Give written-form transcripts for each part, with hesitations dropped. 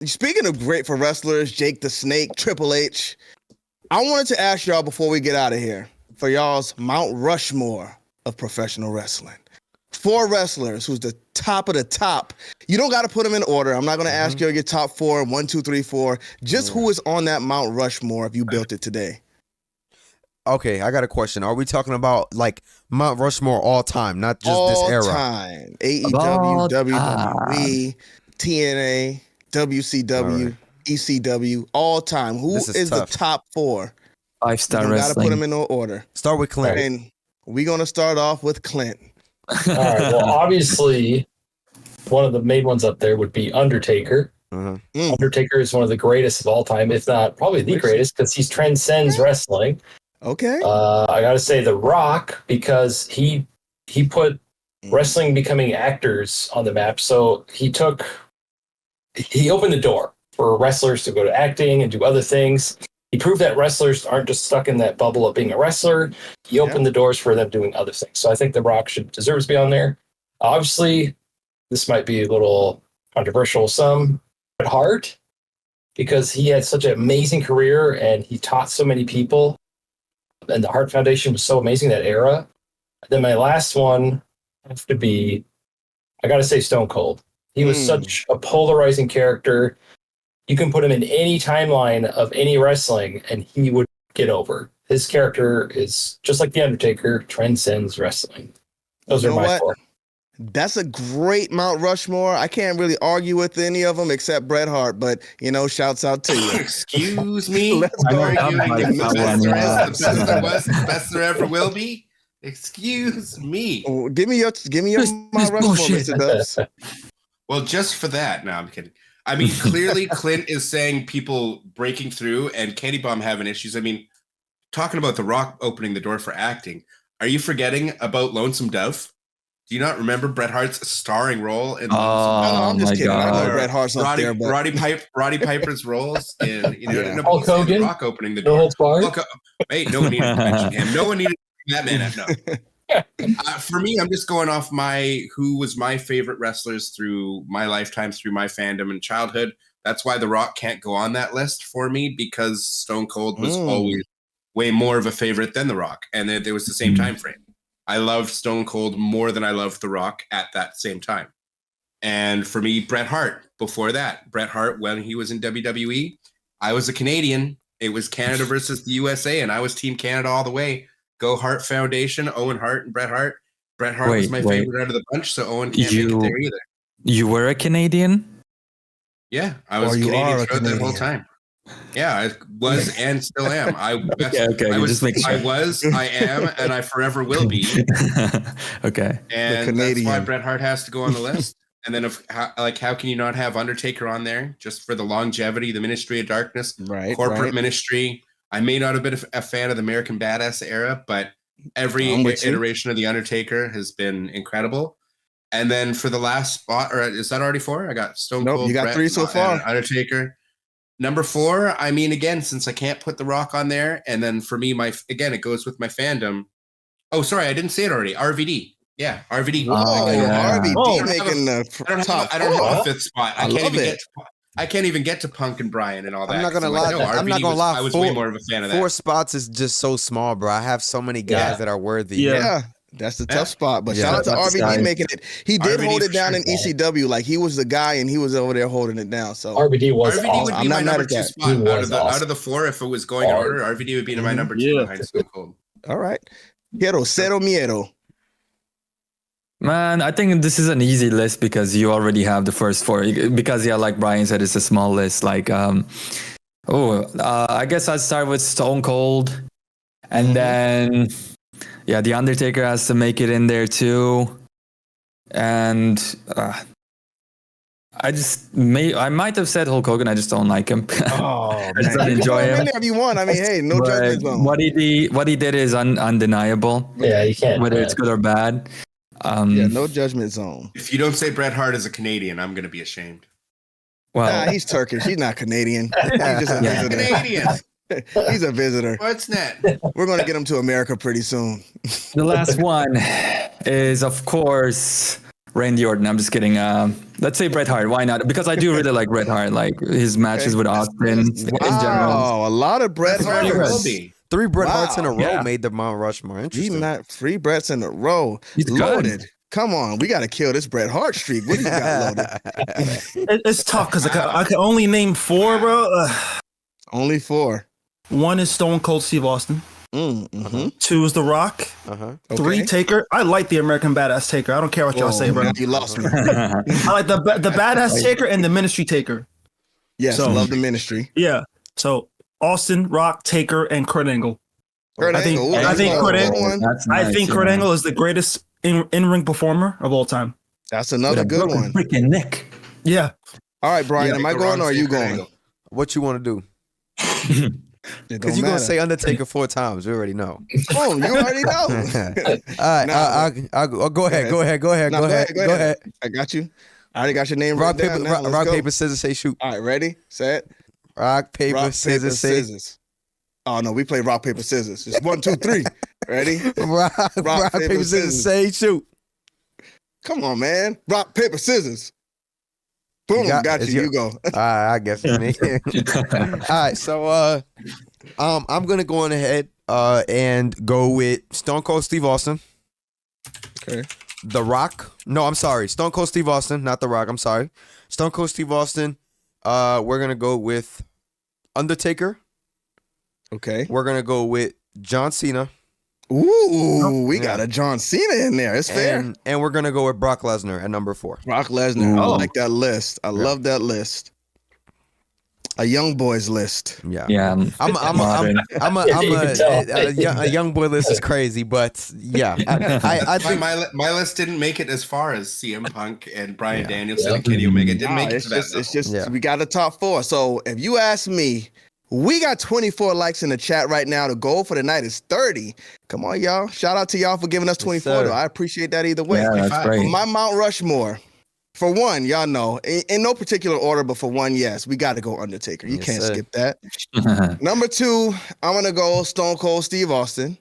speaking of great for wrestlers, Jake the Snake, Triple H, I wanted to ask y'all before we get out of here for y'all's Mount Rushmore of professional wrestling. 4 wrestlers who's the top of the top. You don't got to put them in order. I'm not going to ask you your top 4, 1, 2, 3, 4. Just who is on that Mount Rushmore if you built it today? Okay, I got a question. Are we talking about like Mount Rushmore all time, not just this era? All time. AEW, WWE, TNA, WCW, ECW, all time. Who is the top 4? 5-star wrestling. You got to put them in no order. Start with Clint. And we're going to start off with Clint. All right. Well, obviously, one of the main ones up there would be Undertaker. Undertaker is one of the greatest of all time, if not probably the greatest, because he transcends wrestling. Okay. I got to say The Rock, because he put wrestling becoming actors on the map. So he opened the door for wrestlers to go to acting and do other things. He proved that wrestlers aren't just stuck in that bubble of being a wrestler. He opened the doors for them doing other things. So I think The Rock deserves to be on there. Obviously, this might be a little controversial some, but Hart, because he had such an amazing career and he taught so many people. And the Hart Foundation was so amazing that era. Then my last one have to be, I got to say Stone Cold. He was such a polarizing character. You can put him in any timeline of any wrestling and he would get over. His character is just like The Undertaker, transcends wrestling. Those are my 4. That's a great Mount Rushmore. I can't really argue with any of them except Bret Hart, but, shouts out to you. Excuse me? Let's go. The best there ever will be? Excuse me. Give me your Mount Rushmore, Mr. Dubbs. Well, just for that. No, I'm kidding. I mean, clearly Clint is saying people breaking through and Candy Bomb having issues. I mean, talking about The Rock opening the door for acting, are you forgetting about Lonesome Dove? Do you not remember Bret Hart's starring role in I'm just kidding. God. I know Bret Hart's up there, but Roddy Piper's roles in Hulk Hogan, The Rock opening the door. Hey, no one needed to mention him. No one needed to bring that man up. No. For me, I'm just going off who was my favorite wrestlers through my lifetime, through my fandom and childhood. That's why The Rock can't go on that list for me, because Stone Cold was always way more of a favorite than The Rock, and there was the same time frame. I loved Stone Cold more than I loved The Rock at that same time. And for me, Bret Hart before that. Bret Hart, when he was in WWE, I was a Canadian. It was Canada versus the USA, and I was Team Canada all the way. Go Hart Foundation, Owen Hart and Bret Hart. Bret Hart was my favorite out of the bunch, so Owen can't make it there either. You were a Canadian? Yeah, I was Canadian throughout that whole time. Yeah, I was and still am. I am, and I forever will be. Okay. And that's why Bret Hart has to go on the list. And then how can you not have Undertaker on there just for the longevity, the Ministry of Darkness, corporate ministry? I may not have been a fan of the American Badass era, but every iteration of The Undertaker has been incredible. And then for the last spot, or is that already 4? I got Stone Cold. You got Bret, 3 so far. Undertaker. Number 4, I mean, again, since I can't put The Rock on there, and then for me, it goes with my fandom. Oh, sorry, I didn't say it already. RVD. Yeah, RVD. RVD making the top. I don't have a 5th spot. I can't even get to Punk and Bryan and all that. I'm not gonna lie. I was way more of a fan of that. 4 spots is just so small, bro. I have so many guys that are worthy. Yeah. That's the tough spot. But shout out to RVD making it. He did hold it down in ECW. Like, he was the guy and he was over there holding it down. So RVD was awesome. Would be my number 2 spot. Out of the 4, if it was going in order, RVD would be my number 2 behind Stone Cold. All right. Kero, cero miedo. Man, I think this is an easy list because you already have the first 4. Because, like Bryan said, it's a small list. Like, I guess I'd start with Stone Cold. And then... yeah, The Undertaker has to make it in there too. And I might have said Hulk Hogan. I just don't like him. I just don't enjoy him. If you want, I mean, hey, no judgment zone. What he did is undeniable. Yeah, you can't. Whether it's good or bad. No judgment zone. If you don't say Bret Hart is a Canadian, I'm going to be ashamed. Well, he's Turkish. He's not Canadian. He's just a visitor. Canadian. He's a visitor. What's that? We're going to get him to America pretty soon. The last one is, of course, Randy Orton. I'm just kidding. Let's say Bret Hart. Why not? Because I do really like Bret Hart. Like his matches with Austin in general. Wow, a lot of Bret Hart. It will be. 3 Bret Harts in a row Yeah. made the Mount Rushmore. Interesting. Not 3 Brets in a row. He's good. Loaded. Come on, we got to kill this Bret Hart streak. What do you got loaded? It's tough because I can only name 4, bro. Only 4. 1 is Stone Cold Steve Austin. Mm-hmm. 2 is The Rock. Uh-huh. 3 Taker. I like the American Badass Taker. I don't care what y'all say, bro. You lost me. I like the Badass Taker and the Ministry Taker. Yes, So- love the ministry. Yeah. So Austin, Rock, Taker, and Kurt Angle. Kurt I think- Angle. I think That's Kurt another Angle- one. That's I nice, think Kurt Angle is the greatest in-ring performer of all time. That's another good one. Freaking Nick. Yeah. All right, Brian, Yeah, am I the going wrong or are you Kurt going? Angle. What you want to do? It Because don't you're going matter. to say Undertaker 4 times. We already know. Oh, you already know. All right. Nah, I'll go ahead. Go ahead. Go ahead. No, Go ahead. Go ahead. I got you. I already got your name Rock, written paper, down. Now, let's rock, go. paper, scissors, say shoot. All right, ready, set, Rock, paper, rock, scissors, paper, say. scissors. Oh no, we play rock, paper, scissors. It's 1, 2, 3. Ready? Rock, paper, scissors, say shoot. Come on, man. Rock, paper, scissors. Boom, got- got it's you. your- You go. All right, I guess it's me. All right, so I'm gonna go on ahead and go with Stone Cold Steve Austin. Okay. The Rock. No, I'm sorry. Stone Cold Steve Austin, not The Rock. I'm sorry. Stone Cold Steve Austin. We're gonna go with Undertaker. Okay. We're gonna go with John Cena. Ooh, we Yeah. got a John Cena in there. It's fair. And we're gonna go with Brock Lesnar at number 4. Brock Lesnar. I Ooh. like that list. I love that list. A young boys list. Yeah. Yeah. Modern. A young boy list is crazy, but yeah, I think My list didn't make it as far as CM Punk and Bryan Yeah. Danielson and Kenny Omega. It didn't make it It's to that just level. we got a top 4. So if you ask me, we got 24 likes in the chat right now. The goal for the night is 30. Come on, y'all. Shout out to y'all for giving us 24. sir. Though. I appreciate that either way. Yeah, that's For For great. my Mount Rushmore, for one, y'all know, in no particular order, but for one, yes, we got to go Undertaker. You Yes, can't sir. skip that. Number 2, I'm going to go Stone Cold Steve Austin.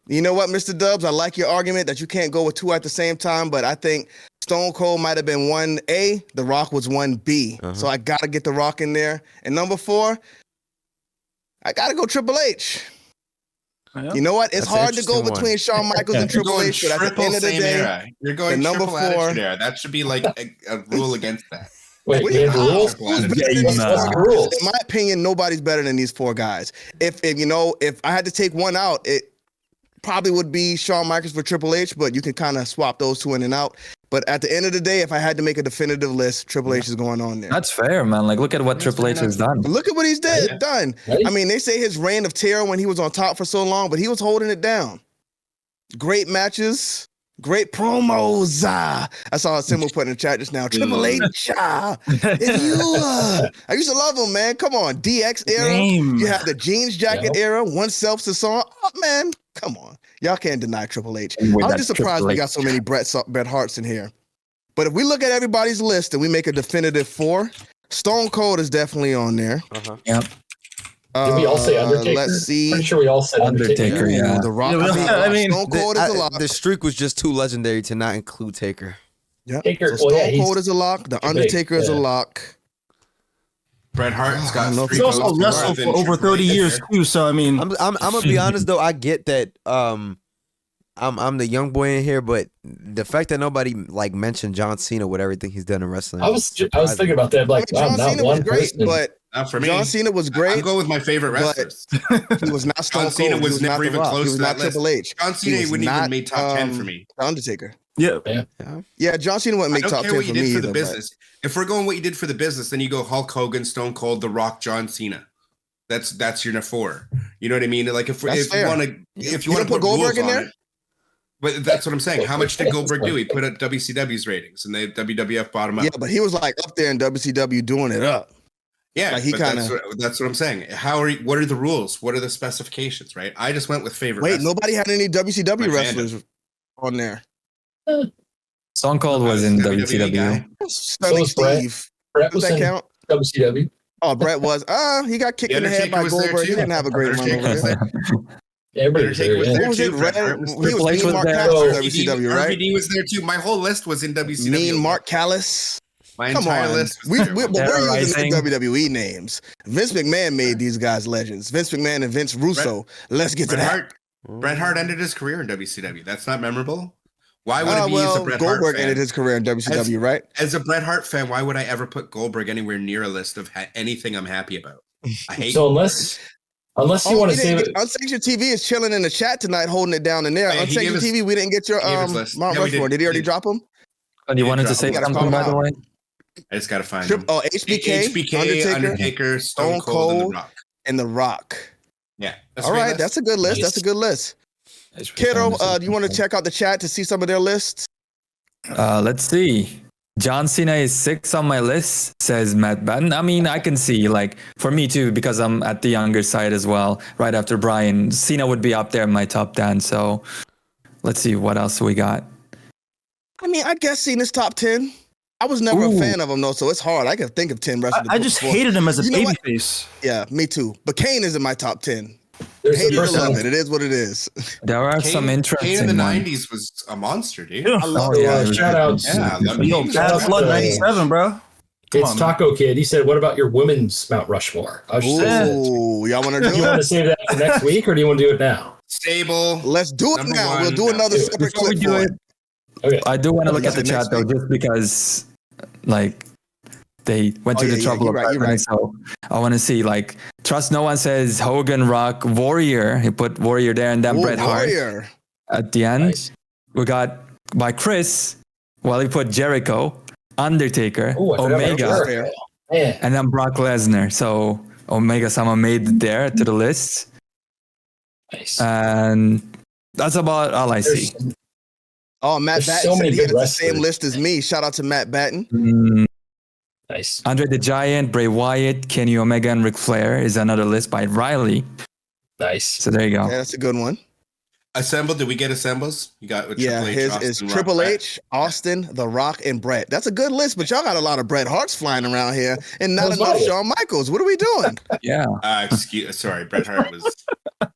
You know what, Mr. Dubbs? I like your argument that you can't go with 2 at the same time, but I think Stone Cold might have been 1A. The Rock was 1B. Uh-huh. So I got to get The Rock in there. And number 4, I got to go Triple H. Yeah. You know what? It's That's an hard to go interesting one. between Shawn Michaels and You're Triple going H, but at the triple end of the same day, era. You're going the number triple 4 attitude era. That should be like a rule against that. Wait, we have rules. Who's better Yeah, than you these know. 4 guys? Rules. In my opinion, nobody's better than these 4 guys. If I had to take one out, it probably would be Shawn Michaels for Triple H, but you can kind of swap those 2 in and out. But at the end of the day, if I had to make a definitive list, Triple H is going on there. That's fair, man. Like, look at what Triple H has done. Look at what he's Yeah. done. Right? I mean, they say his reign of terror when he was on top for so long, but he was holding it down. Great matches, great promos. I saw a symbol put in the chat just now. Triple H. If you, I used to love him, man. Come on, DX era. Name. You have the jeans jacket Yeah. era. One self to song. Oh man, come on. Y'all can't deny Triple H. With I'm that just surprised Triple we H. got so many Bret Harts in here. But if we look at everybody's list and we make a definitive 4, Stone Cold is definitely on there. Uh-huh. Yep. Did we all say Undertaker? Let's see. Pretty sure we all said Undertaker, Undertaker. yeah. The Rock. Yeah, I mean, Stone Cold is a lock. The streak was just too legendary to not include Taker. Yeah. Taker- So well, yeah, Stone he's Cold is a lock. The too big, Undertaker is a yeah. lock. Bret Hart's got I don't know if three He's also belts more wrestled than for over Triple 30 H years there. too. So I mean, I'm gonna be honest though. I get that. I'm the young boy in here, but the fact that nobody like mentioned John Cena with everything he's done in wrestling. I was thinking about that. I mean, Like, wow, John not Cena was one great, person. but Not for me. John Cena was I'm great. going with my favorite but- wrestlers. He was not Stone John Cena Cold. was He was never not The even Rock. close He was to not that list. Triple H. John He Cena was wouldn't not, even make top 10 for me. The Undertaker. yeah. Yeah, John Cena wouldn't I make don't top care 10 what for you me did for either. the but- business. If we're going what you did for the business, then you go Hulk Hogan, Stone Cold, The Rock, John Cena. That's your 4. You know what I mean? Like if That's you fair. want to if you You want to put put Goldberg rules in on there? it. But that's what I'm saying. How much did Goldberg do? He put up WCW's ratings, and they WWF bottom up. Yeah, but he was like up there in WCW doing it up. Yeah, Like, he but that's what I'm saying. What are the rules? What are the specifications? Right? I just went with favorite. Wait, wrestler. nobody had any WCW My wrestlers on there. Stone Cold was in WCW. guy. Stunning was Brett. Steve. Brett Does was that in count? WCW. Oh, Brett was. He got kicked The in the head Undertaker by was there Goldberg. He too. didn't have a great run Undertaker over was there. there. Everybody was Undertaker was there. there What was too. it? Bret Red, Hart was he was Triple H Mean was Mark there. Callis in RVD, WCW, right? RVD was there too. My whole list was in WCW. Mean Mark Callis. My Come entire on, list was we, there. we, but we're using Terrorizing. the WWE names. Vince McMahon made these guys legends. Vince McMahon and Vince Russo. Let's get to Bret that. Hart. Bret Hart ended his career in WCW. That's not memorable. Why would it be as a Well, Bret Goldberg Hart ended fan? his career in WCW, right? As a Bret Hart fan, why would I ever put Goldberg anywhere near a list of anything I'm happy about? I hate. So Goldberg. unless you want to save it, Unsanctioned TV is chilling in the chat tonight, holding it down in there. Hey, he gave Unsanctioned us- TV, we didn't get your he gave his list. Mount Yeah, we Rushmore. did. Did he already We did. drop them? And you wanted to drop- say we gotta something, call by him the out. way? I just gotta find him. HBK, HBK, Undertaker, Stone Cold, and The Rock. and The Rock. Yeah. All right, that's a good list. That's a good list. Kero, do you want to check out the chat to see some of their lists? Let's see. John Cena is 6 on my list, says Matt Batten. I mean, I can see, like, for me too, because I'm at the younger side as well, right after Bryan. Cena would be up there in my top 10. So let's see what else we got. I mean, I guess Cena's top 10. I was never a Ooh. fan of him, though, so it's hard. I can think of 10 wrestlers. to I put just before. hated him as a You know what? babyface. Yeah, me too. But Kane is in my top 10. there's Hate a it or person. love it. It is what it is. There are Kane, some Kane interesting in the ones. 90s was a monster, dude. Yeah. I love Oh, it. yeah, it was Shout outs. Yeah, I love Yo, Kane. Bad Shout Blood out to- 97, bro. Come It's on, man. Taco Kid. He said, "What about your women's Mount Rushmore?" I should say that. Ooh, y'all want to Do do you want it? to save that for next week, or do you want to do it now? Stable. Let's do it Number now. one, We'll do no. another separate Before we clip do for it, it. Okay. I do want to look Yeah, at the next chat though, week. just because, like, they went Oh, through yeah, the yeah, trouble you're of right, you're writing, right. so I want to see, like, Trust No One says Hogan, Rock, Warrior. He put Warrior there, and then Ooh, Bret Hart Warrior. at the end. Nice. We got by Chris. Well, he put Jericho, Undertaker, Ooh, I forgot about Omega, Jericho. Man, and then Brock Lesnar. So Omega someone made it there to the list, nice. and that's about all I see. There's- Oh, Matt There's Batten so said many he good had the same wrestlers. list as me. Shout out to Matt Batten. Nice. Andre the Giant, Bray Wyatt, Kenny Omega, and Ric Flair is another list by Riley. Nice. So there you go. Yeah, that's a good one. Assemble. Did we get assembles? You got with Yeah, Triple H, his Austin, is Rock, Triple Bret. H, Austin, The Rock, and Brett. That's a good list, but y'all got a lot of Bret Harts flying around here and not Who's enough mine? Shawn Michaels. What are we doing? Yeah. Sorry, Bret Hart was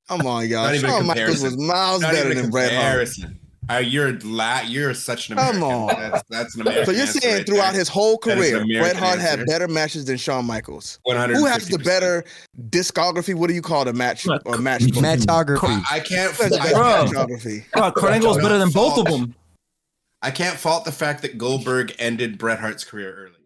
Come on, y'all. Not even a Shawn Michaels comparison. was miles not better even a than Bret Hart. comparison. You're such an American. Come on. That's an American. So you're answer saying right throughout there. his whole That is an career, American Bret Hart answer. had better matches than Shawn Michaels. 150%. Who has the better discography? What do you call it? A match or match? book? Matchography. I can't. Who has the I best Bro. can't matchography? Bro, Kurt Angle's better than both of them. I can't fault the fact that Goldberg ended Bret Hart's career early.